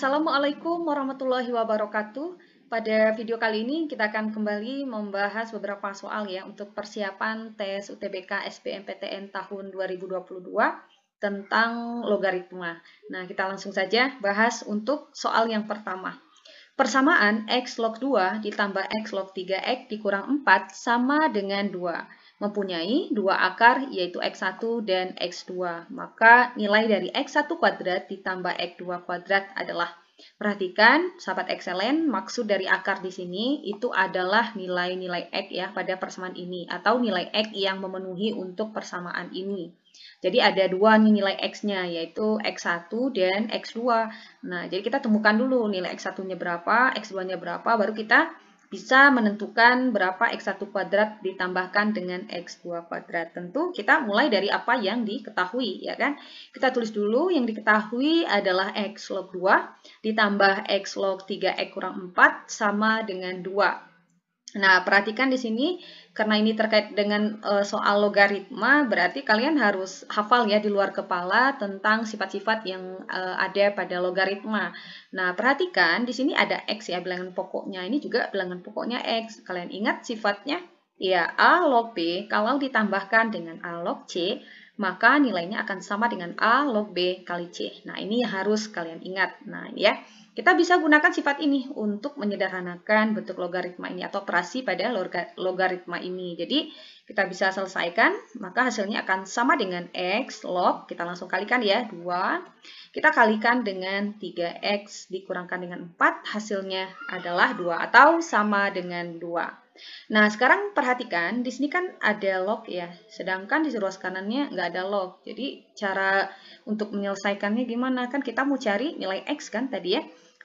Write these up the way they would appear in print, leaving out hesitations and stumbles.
Assalamualaikum warahmatullahi wabarakatuh. Pada video kali ini kita akan kembali membahas beberapa soal ya untuk persiapan tes UTBK SBMPTN tahun 2022 tentang logaritma. Nah, kita langsung saja bahas untuk soal yang pertama. Persamaan X log 2 ditambah X log 3X dikurang 4 sama dengan 2. Mempunyai dua akar yaitu X1 dan X2. Maka nilai dari X1 kuadrat ditambah X2 kuadrat adalah, perhatikan sahabat excellent, maksud dari akar di sini itu adalah nilai-nilai X ya pada persamaan ini atau nilai X yang memenuhi untuk persamaan ini. Jadi ada dua nilai X-nya yaitu X1 dan X2. Nah, jadi kita temukan dulu nilai X1-nya berapa, X2-nya berapa, baru kita bisa menentukan berapa X1 kuadrat ditambahkan dengan X2 kuadrat. Tentu kita mulai dari apa yang diketahui, ya kan? Kita tulis dulu yang diketahui adalah X log 2 ditambah X log 3X kurang 4 sama dengan 2. Nah, perhatikan di sini, karena ini terkait dengan soal logaritma, berarti kalian harus hafal ya di luar kepala tentang sifat-sifat yang ada pada logaritma. Nah, perhatikan di sini ada X ya, bilangan pokoknya. Ini juga bilangan pokoknya X. Kalian ingat sifatnya? Ya, A log B, kalau ditambahkan dengan A log C, maka nilainya akan sama dengan A log B kali C. Nah, ini harus kalian ingat. Nah, ya. Kita bisa gunakan sifat ini untuk menyederhanakan bentuk logaritma ini atau operasi pada logaritma ini. Jadi, kita bisa selesaikan, maka hasilnya akan sama dengan X log, kita langsung kalikan ya, 2. Kita kalikan dengan 3X dikurangkan dengan 4, hasilnya adalah 2 atau sama dengan 2. Nah, sekarang perhatikan, di sini kan ada log ya, sedangkan di ruas kanannya nggak ada log. Jadi, cara untuk menyelesaikannya gimana? Kan kita mau cari nilai X kan tadi ya.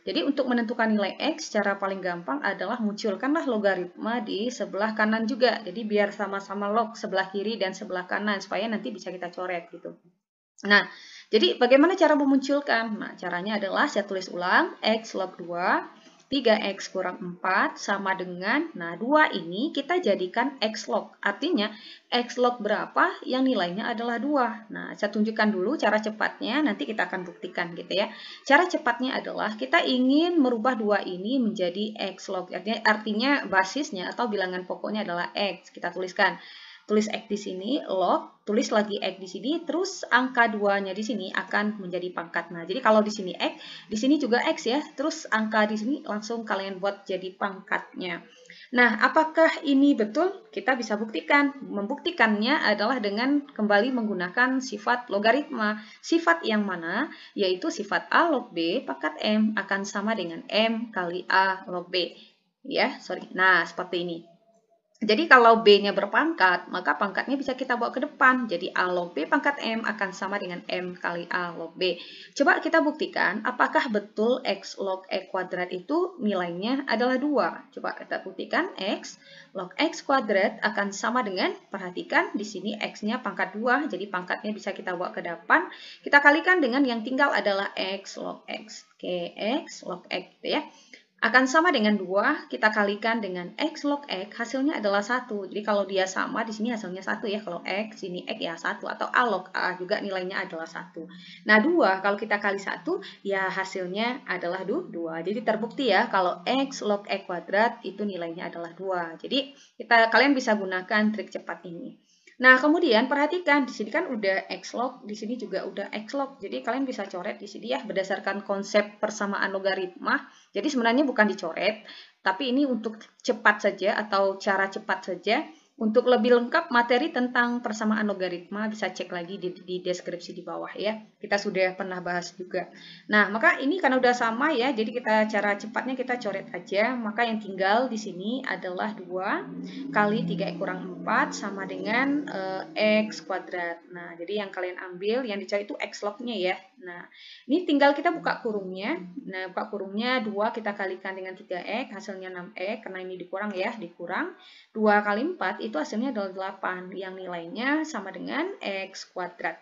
Jadi untuk menentukan nilai X cara paling gampang adalah munculkanlah logaritma di sebelah kanan juga. Jadi biar sama-sama log sebelah kiri dan sebelah kanan supaya nanti bisa kita coret gitu. Nah, jadi bagaimana cara memunculkan? Nah, caranya adalah saya tulis ulang X log 2 3X kurang 4 sama dengan, nah 2 ini kita jadikan X log. Artinya X log berapa yang nilainya adalah 2. Nah, saya tunjukkan dulu cara cepatnya, nanti kita akan buktikan gitu ya. Cara cepatnya adalah kita ingin merubah 2 ini menjadi X log. Artinya basisnya atau bilangan pokoknya adalah X. Kita tuliskan. Tulis X di sini, log, tulis lagi X di sini, terus angka 2-nya di sini akan menjadi pangkat. Nah, jadi kalau di sini X, di sini juga X ya, terus angka di sini langsung kalian buat jadi pangkatnya. Nah, apakah ini betul? Kita bisa buktikan. Membuktikannya adalah dengan kembali menggunakan sifat logaritma. Sifat yang mana? Yaitu sifat A log B pangkat M akan sama dengan M kali A log B. Ya, sorry. Nah, seperti ini. Jadi kalau B-nya berpangkat, maka pangkatnya bisa kita bawa ke depan. Jadi A log B pangkat M akan sama dengan M kali A log B. Coba kita buktikan, apakah betul X log X kuadrat itu nilainya adalah 2. Coba kita buktikan, X log X kuadrat akan sama dengan, perhatikan di sini X-nya pangkat 2, jadi pangkatnya bisa kita bawa ke depan. Kita kalikan dengan yang tinggal adalah X log X. Oke, X log X gitu ya. Akan sama dengan 2, kita kalikan dengan X log X, hasilnya adalah 1. Jadi kalau dia sama, di sini hasilnya 1 ya. Kalau X, sini X ya 1. Atau A log A juga nilainya adalah 1. Nah, 2, kalau kita kali 1, ya hasilnya adalah 2. Jadi terbukti ya, kalau X log X kuadrat itu nilainya adalah 2. Jadi kalian bisa gunakan trik cepat ini. Nah, kemudian perhatikan di sini kan udah X log, di sini juga udah X log. Jadi kalian bisa coret di sini ya berdasarkan konsep persamaan logaritma. Jadi sebenarnya bukan dicoret, tapi ini untuk cepat saja atau cara cepat saja. Untuk lebih lengkap materi tentang persamaan logaritma bisa cek lagi di deskripsi di bawah ya. Kita sudah pernah bahas juga. Nah, maka ini karena udah sama ya, jadi cara cepatnya kita coret aja. Maka yang tinggal di sini adalah 2 kali 3x kurang 4 sama dengan X kuadrat. Nah, jadi yang kalian ambil, yang dicari itu X log-nya ya. Nah, ini tinggal kita buka kurungnya. Nah, buka kurungnya 2 kita kalikan dengan 3x, hasilnya 6x. Karena ini dikurang ya, dikurang. 2 kali 4 itu hasilnya adalah 8, yang nilainya sama dengan X kuadrat.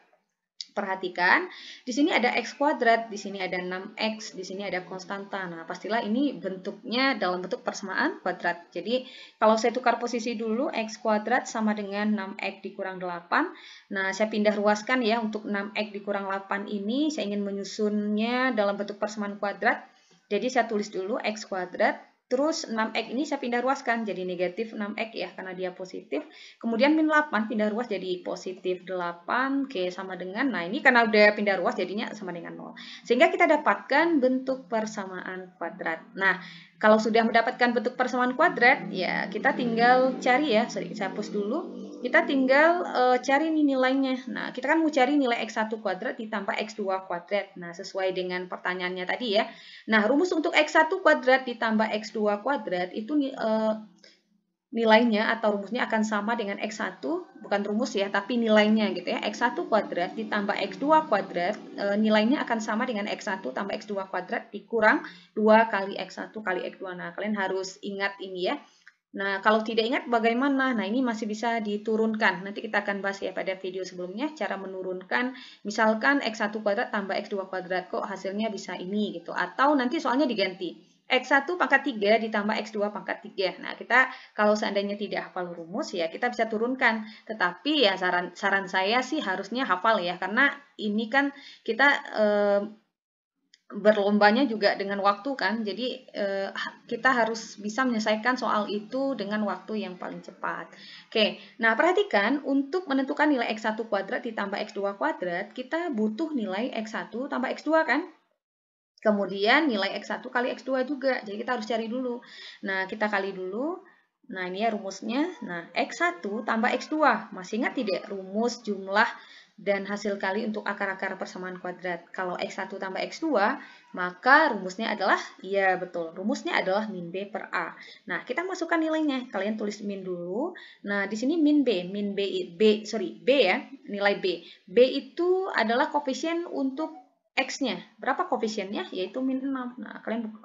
Perhatikan, di sini ada X kuadrat, di sini ada 6X, di sini ada konstanta. Nah, pastilah ini bentuknya dalam bentuk persamaan kuadrat. Jadi, kalau saya tukar posisi dulu, X kuadrat sama dengan 6X dikurang 8. Nah, saya pindah ruaskan ya, untuk 6X dikurang 8 ini, saya ingin menyusunnya dalam bentuk persamaan kuadrat. Jadi, saya tulis dulu X kuadrat. Terus 6X ini saya pindah ruaskan jadi negatif 6X ya, karena dia positif. Kemudian min 8 pindah ruas jadi positif 8. Oke, sama dengan, nah ini karena udah pindah ruas jadinya sama dengan 0. Sehingga kita dapatkan bentuk persamaan kuadrat. Nah, kalau sudah mendapatkan bentuk persamaan kuadrat, ya kita tinggal cari ya, saya hapus dulu. Kita tinggal cari nih nilainya. Nah, kita kan mau cari nilai X1 kuadrat ditambah X2 kuadrat. Nah, sesuai dengan pertanyaannya tadi ya. Nah, rumus untuk X1 kuadrat ditambah X2 kuadrat itu nilainya atau rumusnya akan sama dengan X1, bukan rumus ya, tapi nilainya gitu ya. X1 kuadrat ditambah X2 kuadrat, nilainya akan sama dengan X1 tambah X2 kuadrat dikurang 2 kali X1 kali X2. Nah, kalian harus ingat ini ya. Nah, kalau tidak ingat bagaimana? Nah, ini masih bisa diturunkan. Nanti kita akan bahas ya pada video sebelumnya, cara menurunkan. Misalkan X1 kuadrat tambah X2 kuadrat, kok hasilnya bisa ini gitu. Atau nanti soalnya diganti. X1 pangkat 3 ditambah X2 pangkat 3. Nah, kita kalau seandainya tidak hafal rumus, ya kita bisa turunkan. Tetapi ya saran saya sih harusnya hafal ya, karena ini kan kita berlombanya juga dengan waktu kan, jadi kita harus bisa menyelesaikan soal itu dengan waktu yang paling cepat. Oke, nah perhatikan untuk menentukan nilai X1 kuadrat ditambah X2 kuadrat, kita butuh nilai X1 tambah X2 kan? Kemudian nilai X1 kali X2 juga, jadi kita harus cari dulu. Nah, kita kali dulu. Nah, ini ya rumusnya. Nah, X1 tambah X2. Masih ingat tidak rumus jumlah dan hasil kali untuk akar-akar persamaan kuadrat? Kalau X1 tambah X2, maka rumusnya adalah, ya betul, rumusnya adalah min B per A. Nah, kita masukkan nilainya. Kalian tulis min dulu. Nah, di sini min B B ya, nilai B. B itu adalah koefisien untuk X-nya. Berapa koefisiennya? Yaitu min 6. Nah, kalian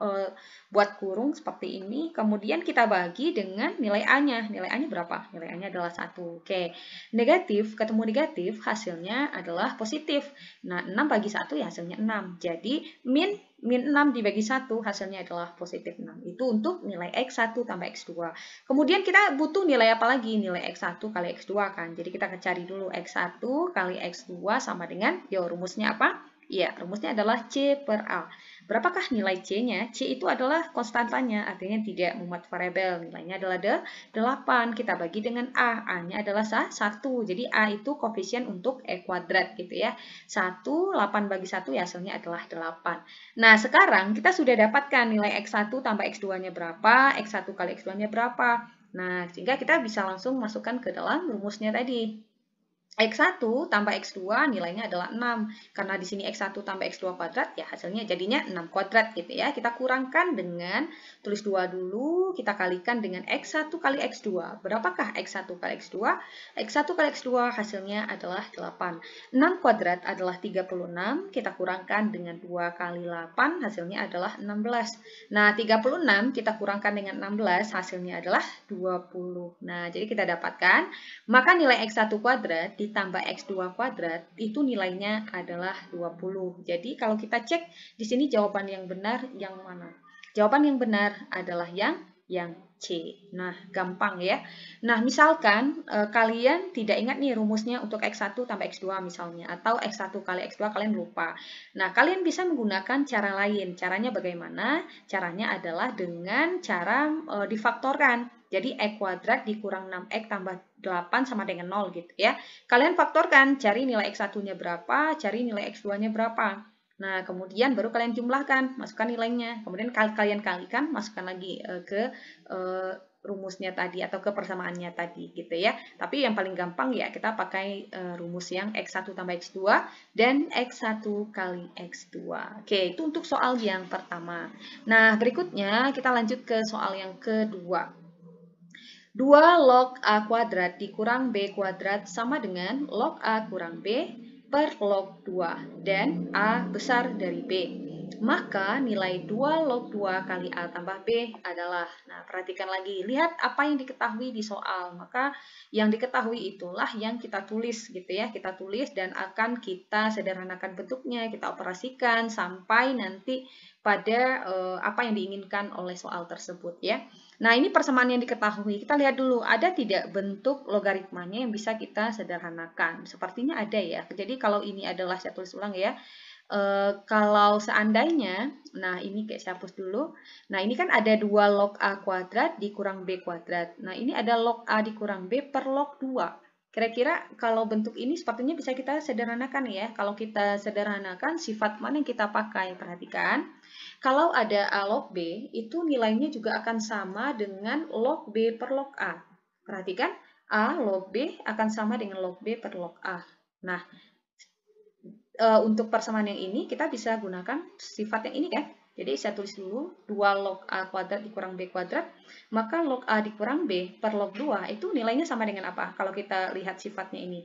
buat kurung seperti ini. Kemudian kita bagi dengan nilai A-nya. Nilai A-nya berapa? Nilai A-nya adalah 1. Oke. Negatif ketemu negatif, hasilnya adalah positif. Nah, 6 bagi 1 ya hasilnya 6. Jadi, min 6 dibagi 1 hasilnya adalah positif 6. Itu untuk nilai X1 tambah X2. Kemudian kita butuh nilai apa lagi? Nilai X1 kali X2 kan. Jadi kita akan cari dulu X1 kali X2 sama dengan, rumusnya apa? Iya, rumusnya adalah C per A. Berapakah nilai C-nya? C itu adalah konstantanya, artinya tidak memuat variabel. Nilainya adalah 8. Kita bagi dengan A. A-nya adalah 1. Jadi A itu koefisien untuk E kuadrat gitu ya. 1, 8 bagi 1 ya hasilnya adalah 8. Nah, sekarang kita sudah dapatkan nilai X1 tambah X2-nya berapa, X1 kali X2-nya berapa. Nah, sehingga kita bisa langsung masukkan ke dalam rumusnya tadi. X1 tambah X2 nilainya adalah 6. Karena di sini X1 tambah X2 kuadrat, ya hasilnya jadinya 6 kuadrat gitu ya. Kita kurangkan dengan, tulis 2 dulu, kita kalikan dengan X1 kali X2. Berapakah X1 kali X2? X1 kali X2 hasilnya adalah 8. 6 kuadrat adalah 36, kita kurangkan dengan 2 kali 8, hasilnya adalah 16. Nah, 36 kita kurangkan dengan 16, hasilnya adalah 20. Nah, jadi kita dapatkan, maka nilai X1 kuadrat ditambah X2 kuadrat itu nilainya adalah 20. Jadi kalau kita cek di sini jawaban yang benar yang mana? Jawaban yang benar adalah yang C. Nah, gampang ya. Nah, misalkan kalian tidak ingat nih rumusnya untuk X1 tambah X2 misalnya, atau X1 kali X2 kalian lupa. Nah, kalian bisa menggunakan cara lain. Caranya bagaimana? Caranya adalah dengan cara difaktorkan. Jadi E kuadrat dikurang 6X tambah 8 sama dengan 0 gitu ya. Kalian faktorkan, cari nilai X1-nya berapa, cari nilai X2-nya berapa. Nah, kemudian baru kalian jumlahkan, masukkan nilainya. Kemudian kalian kalikan, masukkan lagi ke rumusnya tadi atau ke persamaannya tadi gitu ya. Tapi yang paling gampang ya kita pakai rumus yang X1 tambah X2 dan X1 kali X2. Oke, itu untuk soal yang pertama. Nah, berikutnya kita lanjut ke soal yang kedua. 2 log A kuadrat dikurang B kuadrat sama dengan log A kurang B per log 2 dan A besar dari B. maka nilai 2 log 2 kali A tambah B adalah, nah perhatikan lagi, lihat apa yang diketahui di soal, maka yang diketahui itulah yang kita tulis gitu ya, kita tulis dan akan kita sederhanakan bentuknya, kita operasikan sampai nanti pada apa yang diinginkan oleh soal tersebut ya. Nah ini persamaan yang diketahui, kita lihat dulu ada tidak bentuk logaritmanya yang bisa kita sederhanakan, sepertinya ada ya, jadi kalau ini adalah, saya tulis ulang ya. Kalau seandainya, nah ini kayak saya hapus dulu. Nah ini kan ada 2 log A kuadrat dikurang B kuadrat. Nah ini ada log A dikurang B per log 2. Kira-kira kalau bentuk ini sepertinya bisa kita sederhanakan ya. Kalau kita sederhanakan, sifat mana yang kita pakai? Perhatikan. Kalau ada A log B, itu nilainya juga akan sama dengan log B per log A. Perhatikan, A log B akan sama dengan log B per log A. Nah, untuk persamaan yang ini kita bisa gunakan sifat yang ini kan. Jadi saya tulis dulu 2 log A kuadrat dikurang B kuadrat, maka log A dikurang B per log 2 itu nilainya sama dengan apa? Kalau kita lihat sifatnya ini.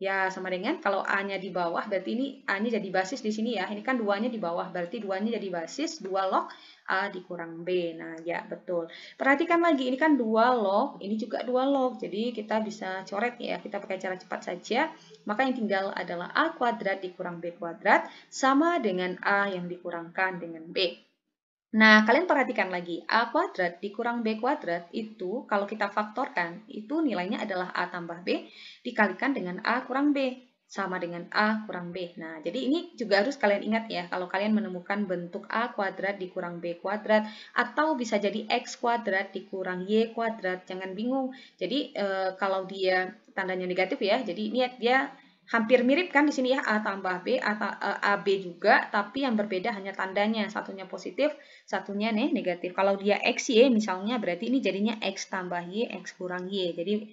Ya, sama dengan kalau A-nya di bawah, berarti ini A-nya jadi basis di sini ya. Ini kan 2-nya di bawah, berarti 2-nya jadi basis, 2 log A dikurang B. Nah, ya betul. Perhatikan lagi, ini kan 2 log, ini juga 2 log. Jadi kita bisa coret ya, kita pakai cara cepat saja. Maka yang tinggal adalah A kuadrat dikurang B kuadrat sama dengan A yang dikurangkan dengan B. Nah, kalian perhatikan lagi, A kuadrat dikurang B kuadrat itu kalau kita faktorkan, itu nilainya adalah A tambah B dikalikan dengan A kurang B, sama dengan A kurang B. Nah, jadi ini juga harus kalian ingat ya, kalau kalian menemukan bentuk A kuadrat dikurang B kuadrat, atau bisa jadi X kuadrat dikurang Y kuadrat, jangan bingung. Jadi, kalau dia tandanya negatif ya, jadi ini dia hampir mirip kan di sini ya, A tambah B, AB juga, tapi yang berbeda hanya tandanya, satunya positif, satunya negatif. Kalau dia XY misalnya, berarti ini jadinya X tambah Y, X kurang Y. Jadi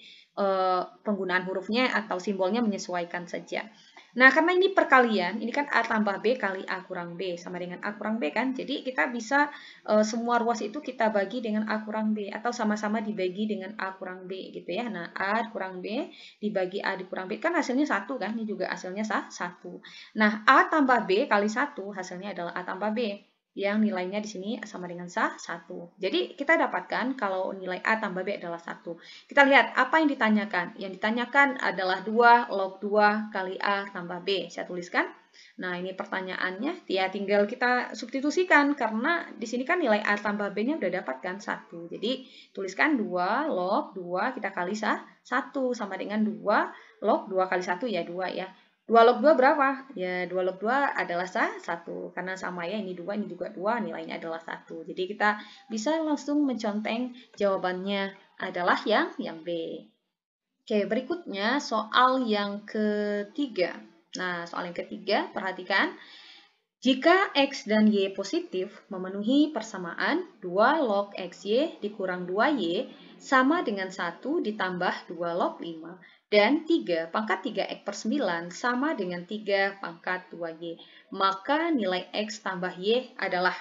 penggunaan hurufnya atau simbolnya menyesuaikan saja. Nah, karena ini perkalian, ini kan A tambah B kali A kurang B, sama dengan A kurang B kan, jadi kita bisa semua ruas itu kita bagi dengan A kurang B, atau sama-sama dibagi dengan A kurang B gitu ya. Nah, A kurang B dibagi A dikurang B, kan hasilnya 1 kan, ini juga hasilnya 1. Nah, A tambah B kali 1, hasilnya adalah A tambah B, yang nilainya di sini sama dengan 1. Jadi kita dapatkan kalau nilai A tambah B adalah 1. Kita lihat apa yang ditanyakan. Yang ditanyakan adalah 2 log 2 kali A tambah B. Saya tuliskan. Nah, ini pertanyaannya, ya tinggal kita substitusikan karena di sini kan nilai A tambah B-nya udah dapat kan 1. Jadi tuliskan 2 log 2 kita kali 1 sama dengan 2 log 2 kali 1 ya 2 ya. 2 log 2 berapa? Ya 2 log 2 adalah 1 karena sama ya, ini 2 ini juga 2, nilainya adalah 1. Jadi kita bisa langsung menconteng jawabannya adalah yang B. Oke, berikutnya soal yang ketiga. Nah, soal yang ketiga, perhatikan. Jika X dan Y positif memenuhi persamaan 2 log XY dikurang 2Y sama dengan 1 ditambah 2 log 5 dan 3 pangkat 3X per 9 sama dengan 3 pangkat 2Y. Maka nilai X tambah Y adalah,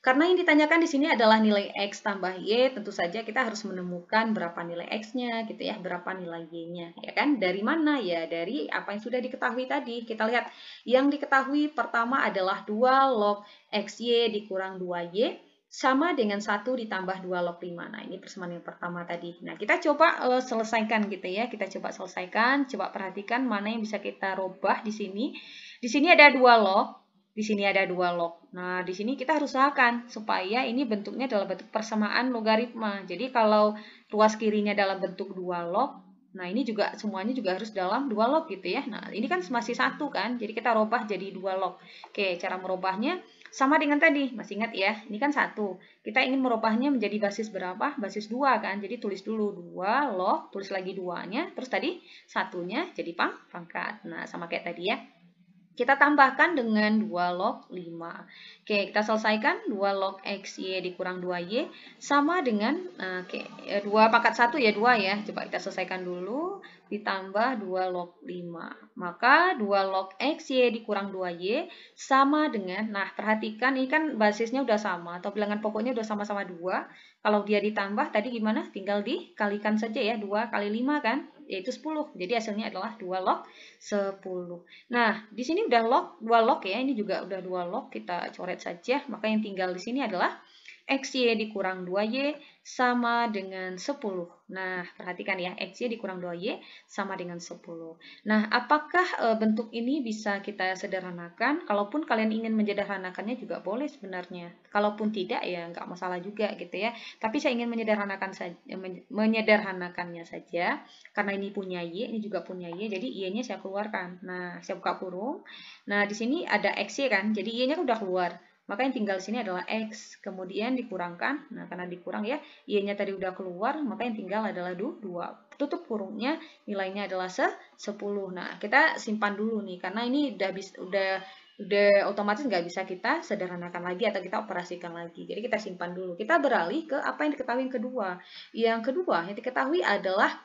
karena yang ditanyakan di sini adalah nilai X tambah Y, tentu saja kita harus menemukan berapa nilai X-nya gitu ya, berapa nilai Y-nya, ya kan? Dari mana? Ya, dari apa yang sudah diketahui tadi. Kita lihat, yang diketahui pertama adalah 2 log XY dikurang 2Y, sama dengan 1 ditambah 2 log 5. Nah, ini persamaan yang pertama tadi. Nah, kita coba selesaikan gitu ya, kita coba selesaikan, coba perhatikan mana yang bisa kita rubah di sini. Di sini ada 2 log. Di sini ada 2 log. Nah, di sini kita harus usahakan supaya ini bentuknya dalam bentuk persamaan logaritma. Jadi kalau ruas kirinya dalam bentuk 2 log, nah ini juga semuanya juga harus dalam 2 log gitu ya. Nah, ini kan masih 1 kan, jadi kita rubah jadi 2 log. Oke, cara merubahnya sama dengan tadi, masih ingat ya, ini kan 1. Kita ingin merubahnya menjadi basis berapa? Basis 2 kan, jadi tulis dulu 2 log, tulis lagi 2-nya, terus tadi 1-nya jadi pangkat. Nah, sama kayak tadi ya. Kita tambahkan dengan 2 log 5. Oke, kita selesaikan 2 log XY dikurang 2Y sama dengan 2 pangkat 1 ya 2 ya. Coba kita selesaikan dulu, ditambah 2 log 5. Maka 2 log XY dikurang 2Y sama dengan, nah perhatikan ini kan basisnya udah sama atau bilangan pokoknya udah sama-sama 2. Kalau dia ditambah tadi gimana? Tinggal dikalikan saja ya, 2 kali 5 kan. yaitu 10. Jadi hasilnya adalah 2 log 10. Nah, di sini udah log 2 log ya, ini juga udah 2 log, kita coret saja. Maka yang tinggal di sini adalah XY dikurang 2Y sama dengan 10. Nah, perhatikan ya, XY dikurang 2Y sama dengan 10. Nah, apakah bentuk ini bisa kita sederhanakan? Kalaupun kalian ingin menyederhanakannya juga boleh sebenarnya. Kalaupun tidak ya nggak masalah juga gitu ya. Tapi saya ingin menyederhanakannya saja. Karena ini punya Y, ini juga punya Y, jadi Y-nya saya keluarkan. Nah, saya buka kurung. Nah, di sini ada XY kan, jadi Y-nya udah keluar. Maka yang tinggal sini adalah X, kemudian dikurangkan, nah karena dikurang ya, Y-nya tadi udah keluar, maka yang tinggal adalah 2. Tutup kurungnya, nilainya adalah 10. Nah, kita simpan dulu nih, karena ini udah otomatis nggak bisa kita sederhanakan lagi atau kita operasikan lagi. Jadi kita simpan dulu. Kita beralih ke apa yang diketahui yang kedua. Yang kedua yang diketahui adalah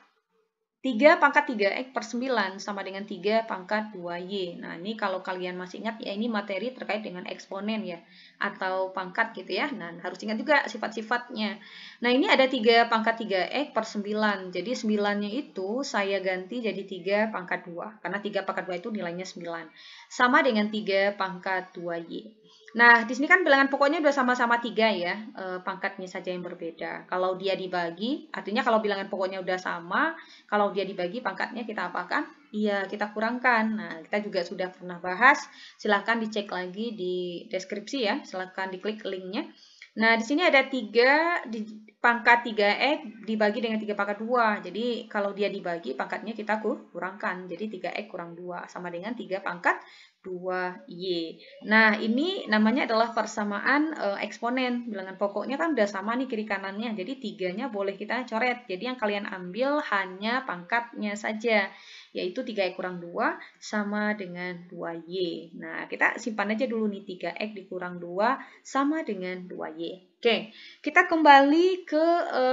3 pangkat 3X per 9 sama dengan 3 pangkat 2Y. Nah, ini kalau kalian masih ingat ya, ini materi terkait dengan eksponen ya, atau pangkat gitu ya. Nah, harus ingat juga sifat-sifatnya. Nah, ini ada 3 pangkat 3X per 9. Jadi 9-nya itu saya ganti jadi 3 pangkat 2. Karena 3 pangkat 2 itu nilainya 9. Sama dengan 3 pangkat 2Y. Nah, di sini kan bilangan pokoknya udah sama-sama 3 ya, pangkatnya saja yang berbeda. Kalau dia dibagi, artinya kalau bilangan pokoknya udah sama, kalau dia dibagi pangkatnya kita apakan? Iya, kita kurangkan. Nah, kita juga sudah pernah bahas. Silahkan dicek lagi di deskripsi ya. Silahkan diklik linknya. Nah, di sini ada 3 pangkat 3X dibagi dengan 3 pangkat 2. Jadi, kalau dia dibagi pangkatnya kita kurangkan. Jadi, 3X kurang 2 sama dengan 3 pangkat 2Y. Nah, ini namanya adalah persamaan eksponen. Bilangan pokoknya kan udah sama nih kiri kanannya. Jadi, 3-nya boleh kita coret. Jadi, yang kalian ambil hanya pangkatnya saja, yaitu 3X kurang 2 sama dengan 2Y. Nah, kita simpan aja dulu nih 3X dikurang 2 sama dengan 2Y. Oke, kita kembali ke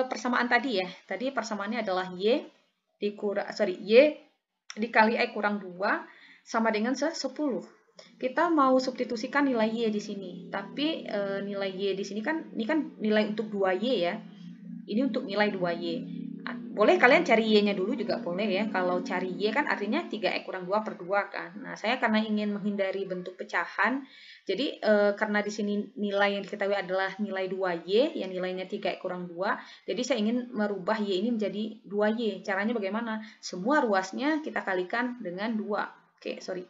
persamaan tadi ya. Tadi persamaannya adalah Y dikali X kurang 2 sama dengan 10. Kita mau substitusikan nilai Y di sini. Tapi nilai Y di sini kan, ini kan nilai untuk 2Y ya. Ini untuk nilai 2Y. Boleh kalian cari Y-nya dulu juga boleh ya. Kalau cari Y kan artinya 3X kurang 2 per 2 kan. Nah, saya karena ingin menghindari bentuk pecahan, jadi karena di sini nilai yang diketahui adalah nilai 2Y, yang nilainya 3X kurang 2, jadi saya ingin merubah Y ini menjadi 2Y. Caranya bagaimana? Semua ruasnya kita kalikan dengan 2. Oke, sorry.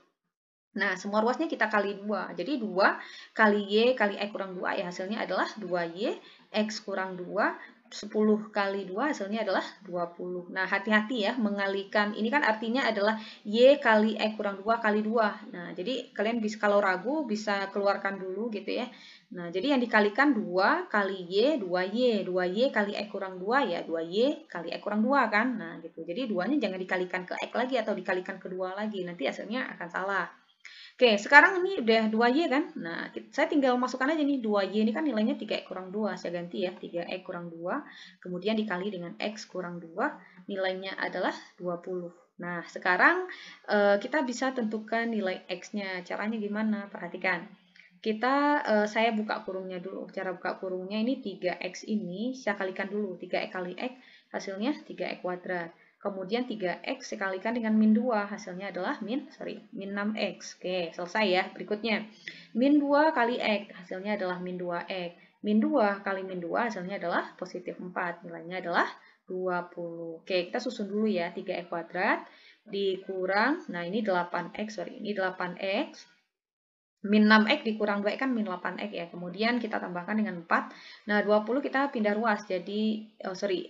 Nah, semua ruasnya kita kali 2. Jadi 2 kali Y kali X kurang 2 ya hasilnya adalah 2Y, X kurang 2, 10 kali 2 hasilnya adalah 20. Nah, hati-hati ya mengalikan. Ini kan artinya adalah Y kali X kurang 2 kali 2. Nah, jadi kalian bisa, kalau ragu bisa keluarkan dulu gitu ya. Nah, jadi yang dikalikan 2 kali Y, 2Y. 2Y kali X kurang 2 ya 2Y kali X kurang 2 kan. Nah, gitu. Jadi 2-nya jangan dikalikan ke X lagi atau dikalikan ke 2 lagi. Nanti hasilnya akan salah. Oke, sekarang ini udah 2Y kan? Nah, saya tinggal masukkan aja nih 2Y ini kan nilainya 3X kurang 2. Saya ganti ya, 3X kurang 2. Kemudian dikali dengan X kurang 2. Nilainya adalah 20. Nah, sekarang kita bisa tentukan nilai X-nya. Caranya gimana? Perhatikan. Saya buka kurungnya dulu. Cara buka kurungnya ini 3X ini, saya kalikan dulu. 3X kali X, hasilnya 3X kuadrat. Kemudian 3X dikalikan dengan min 2, hasilnya adalah min 6X. Oke, selesai ya. Berikutnya, min 2 kali X, hasilnya adalah min 2X. Min 2 kali min 2, hasilnya adalah positif 4, nilainya adalah 20. Oke, kita susun dulu ya. 3X kuadrat dikurang, nah ini 8X, ini 8X. Min 6X dikurang 2X kan min 8X ya. Kemudian kita tambahkan dengan 4. Nah, 20 kita pindah ruas. Jadi,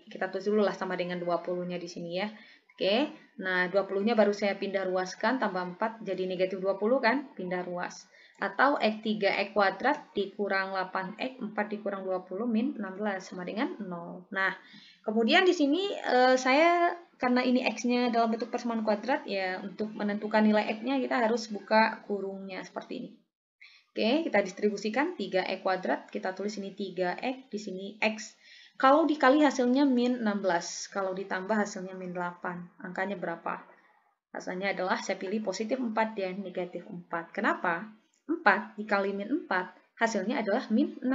kita tulis dulu lah sama dengan 20-nya di sini ya. Oke, nah 20-nya baru saya pindah ruaskan, tambah 4 jadi negatif 20 kan, pindah ruas. Atau X 3X kuadrat dikurang 8X, 4 dikurang 20 min 16 sama dengan 0. Nah, kemudian di sini saya karena ini X-nya dalam bentuk persamaan kuadrat, ya untuk menentukan nilai X-nya kita harus buka kurungnya seperti ini. Oke, kita distribusikan 3X kuadrat, kita tulis ini 3X, di sini X. Kalau dikali hasilnya min 16, kalau ditambah hasilnya min 8. Angkanya berapa? Hasilnya adalah, saya pilih positif 4 dan negatif 4. Kenapa? 4 dikali min 4, hasilnya adalah min 16.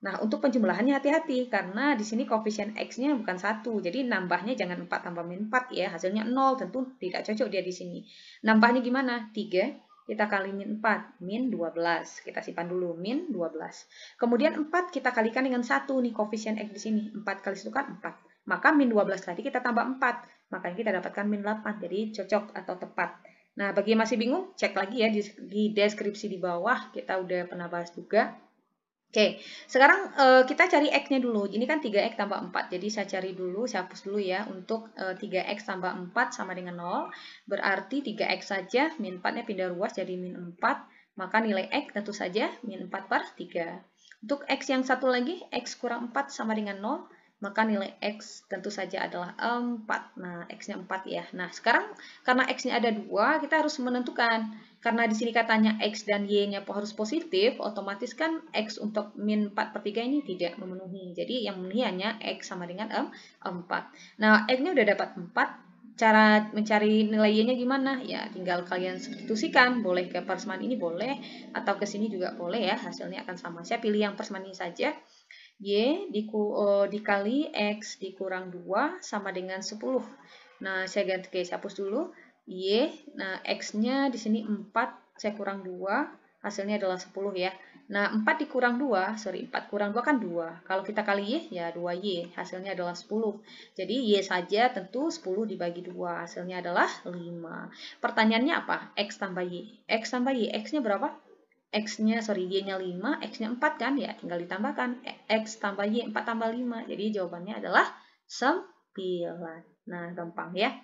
Nah, untuk penjumlahannya hati-hati, karena di sini koefisien X-nya bukan 1, jadi nambahnya jangan 4 tambah min 4 ya, hasilnya 0, tentu tidak cocok dia di sini. Nambahnya gimana? 3, kita kali min 4, min 12. Kita simpan dulu, min 12. Kemudian 4 kita kalikan dengan 1 nih, koefisien X di sini. 4 kali 1 kan 4. Maka min 12 tadi kita tambah 4, makanya kita dapatkan min 8, jadi cocok atau tepat. Nah, bagi yang masih bingung, cek lagi ya di deskripsi di bawah, kita udah pernah bahas juga. Oke, sekarang kita cari X-nya dulu. Ini kan 3X tambah 4. Jadi saya cari dulu, saya hapus dulu ya. Untuk 3X tambah 4 sama dengan 0. Berarti 3X saja, min 4-nya pindah ruas jadi min 4. Maka nilai X tentu saja min 4 per 3. Untuk X yang satu lagi, X kurang 4 sama dengan 0. Maka nilai X tentu saja adalah 4. Nah, X-nya 4 ya. Nah, sekarang karena X-nya ada 2, kita harus menentukan. Karena di sini katanya X dan Y-nya harus positif, otomatis kan X untuk min 4 per 3 ini tidak memenuhi. Jadi yang memenuhi hanya X sama dengan 4. Nah, X-nya udah dapat 4. Cara mencari nilai Y-nya gimana? Ya, tinggal kalian substitusikan. Boleh ke persamaan ini boleh, atau ke sini juga boleh ya. Hasilnya akan sama. Saya pilih yang persamaan ini saja. Y dikali X dikurang 2 sama dengan 10. Nah, saya ganti, saya hapus dulu. Y, nah X-nya di sini 4, saya kurang 2, hasilnya adalah 10 ya. Nah, 4 dikurang 2, 4 kurang 2 kan 2. Kalau kita kali Y, ya 2Y, hasilnya adalah 10. Jadi Y saja tentu 10 dibagi 2, hasilnya adalah 5. Pertanyaannya apa? X tambah Y. X tambah Y, X-nya berapa? Y-nya 5, X-nya 4 kan? Ya, tinggal ditambahkan. X tambah Y, 4 tambah 5. Jadi jawabannya adalah 9. Nah, gampang ya.